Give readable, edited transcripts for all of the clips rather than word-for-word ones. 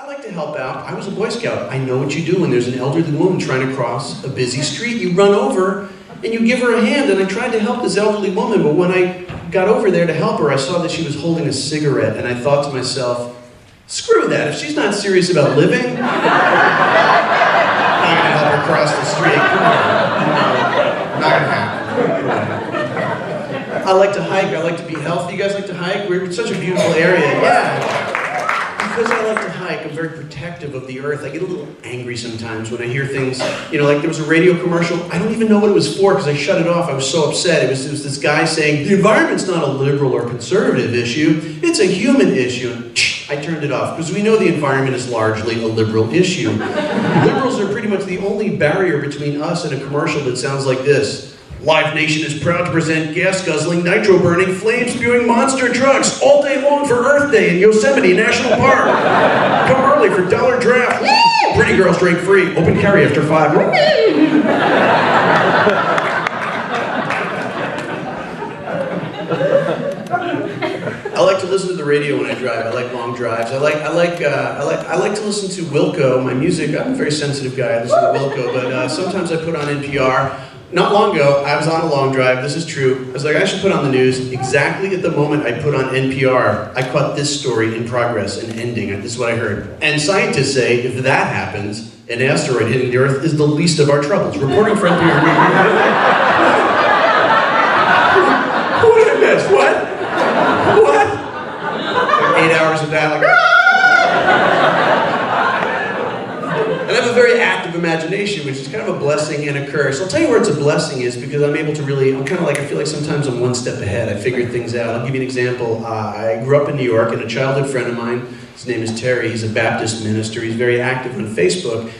I like to help out. I was a Boy Scout. I know what you do when there's an elderly woman trying to cross a busy street. You run over and you give her a hand, and I tried to help this elderly woman, but when I got over there to help her, I saw that she was holding a cigarette, and I thought to myself, screw that, if she's not serious about living, I'm not gonna help her cross the street. Come on. Not gonna happen. I like to hike, I like to be healthy. You guys like to hike? We're in such a beautiful area. Yeah. Because I like to hike, I'm very protective of the earth. I get a little angry sometimes when I hear things, you know, like there was a radio commercial. I don't even know what it was for because I shut it off. I was so upset. It was this guy saying, the environment's not a liberal or conservative issue, it's a human issue. I turned it off because we know the environment is largely a liberal issue. Liberals are pretty much the only barrier between us and a commercial that sounds like this. Live Nation is proud to present gas-guzzling, nitro-burning, flame-spewing monster trucks all day long for Earth Day in Yosemite National Park. Come early for dollar draft. Pretty girls drink free. Open carry after 5. I like to listen to the radio when I drive. I like long drives. I like to listen to Wilco. My music. I'm a very sensitive guy. I listen to Wilco, but sometimes I put on NPR. Not long ago, I was on a long drive, this is true. I was like, I should put on the news. Exactly at the moment I put on NPR, I caught this story in progress, an ending. This is what I heard. And scientists say, if that happens, an asteroid hitting the Earth is the least of our troubles. Reporting for NPR. What did I miss? What? 8 hours of that, like, And I have a very active imagination, which is kind of a blessing and a curse. I'll tell you where it's a blessing is because I'm able to really, I feel like sometimes I'm one step ahead. I figure things out. I'll give you an example. I grew up in New York, and a childhood friend of mine, his name is Terry, he's a Baptist minister. He's very active on Facebook.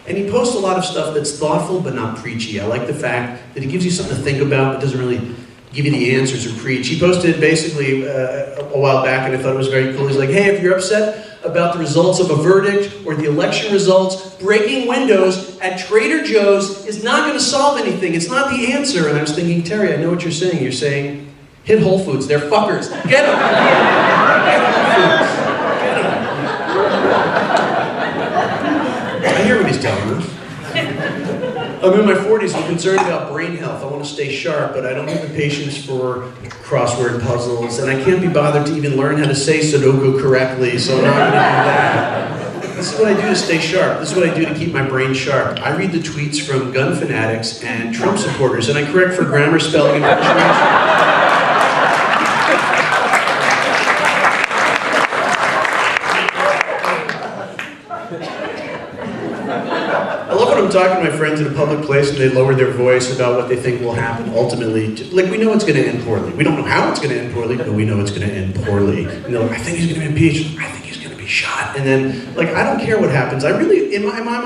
And he posts a lot of stuff that's thoughtful but not preachy. I like the fact that he gives you something to think about but doesn't really give you the answers or preach. He posted basically a while back, and I thought it was very cool. He's like, hey, if you're upset about the results of a verdict or the election results, breaking windows at Trader Joe's is not going to solve anything. It's not the answer. And I was thinking, Terry, I know what you're saying. You're saying, hit Whole Foods. They're fuckers. Get them. Get Whole Foods. Get them. I hear what he's telling us. I'm in my 40s, I'm concerned about brain health. I want to stay sharp, but I don't have the patience for crossword puzzles, and I can't be bothered to even learn how to say Sudoku correctly, so I'm not going to do that. This is what I do to stay sharp. This is what I do to keep my brain sharp. I read the tweets from gun fanatics and Trump supporters, and I correct for grammar, spelling, and punctuation. I'm talking to my friends in a public place and they lower their voice about what they think will happen ultimately. Like, we know it's going to end poorly. We don't know how it's going to end poorly, but we know it's going to end poorly. And they're like, I think he's going to be impeached. I think he's going to be shot. And then, like, I don't care what happens. I really, in my mind,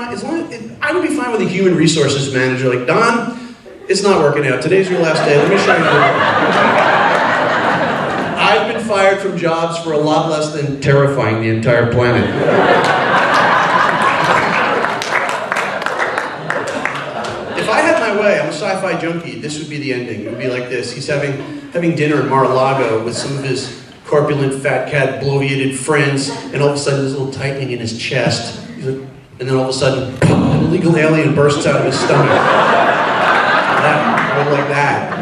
I would be fine with a human resources manager. Like, Don, it's not working out. Today's your last day. Let me show you. I've been fired from jobs for a lot less than terrifying the entire planet. If I had my way, I'm a sci-fi junkie, this would be the ending. It would be like this. He's having dinner in Mar-a-Lago with some of his corpulent, fat cat, bloviated friends, and all of a sudden there's a little tightening in his chest. He's like, and then all of a sudden, an illegal alien bursts out of his stomach. Like that.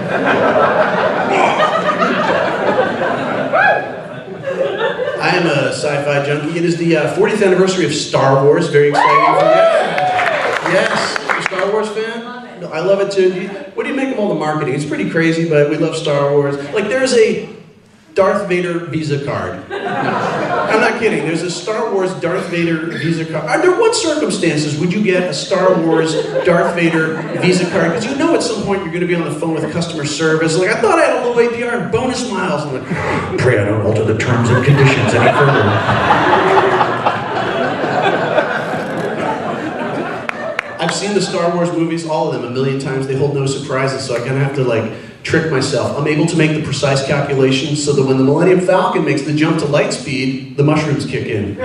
I am a sci-fi junkie. It is the 40th anniversary of Star Wars. Very exciting for me. Yes. Star Wars fan? No, I love it too. What do you make of all the marketing? It's pretty crazy, but we love Star Wars. Like, there's a Darth Vader Visa card. I'm not kidding. There's a Star Wars Darth Vader Visa card. Under what circumstances would you get a Star Wars Darth Vader Visa card? Because you know at some point you're going to be on the phone with customer service. Like, I thought I had a low APR and bonus miles. I'm like, pray I don't alter the terms and conditions any further. I've seen the Star Wars movies, all of them, 1,000,000 times. They hold no surprises, so I kind of have to, like, trick myself. I'm able to make the precise calculations so that when the Millennium Falcon makes the jump to light speed, the mushrooms kick in.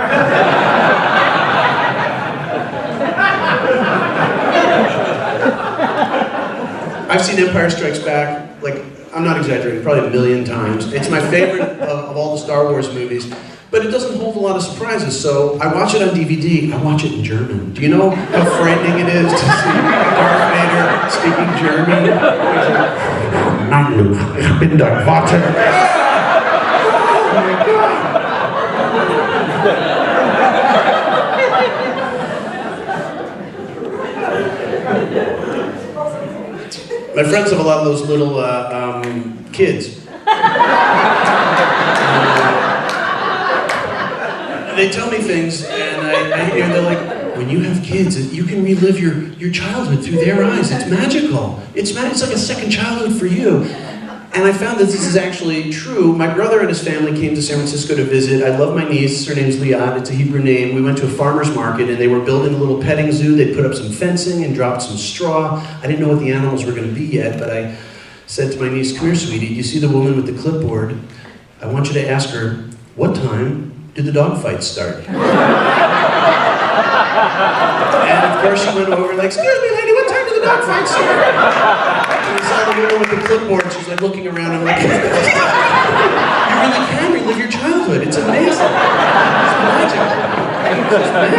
I've seen Empire Strikes Back, like, I'm not exaggerating, probably 1,000,000 times. It's my favorite of all the Star Wars movies. but it doesn't hold a lot of surprises. So I watch it on DVD. I watch it in German. Do you know how frightening it is to see Darth Vader speaking German? Nein, Luke, ich bin der Vater. Oh my God. My friends have a lot of those little kids. They tell me things, and I hear they're like, when you have kids, you can relive your childhood through their eyes. It's magical. It's like a second childhood for you. And I found that this is actually true. My brother and his family came to San Francisco to visit. I love my niece. Her name's Liat. It's a Hebrew name. We went to a farmer's market, and they were building a little petting zoo. They put up some fencing and dropped some straw. I didn't know what the animals were going to be yet, but I said to my niece, come here, sweetie. You see the woman with the clipboard? I want you to ask her, what time did the dog fight start? And of course she went over like, excuse me lady, what time did the dog fight start? And I saw the woman with the clipboard, she's like looking around, I'm like, you really can relive your childhood, it's amazing. It's magic. It's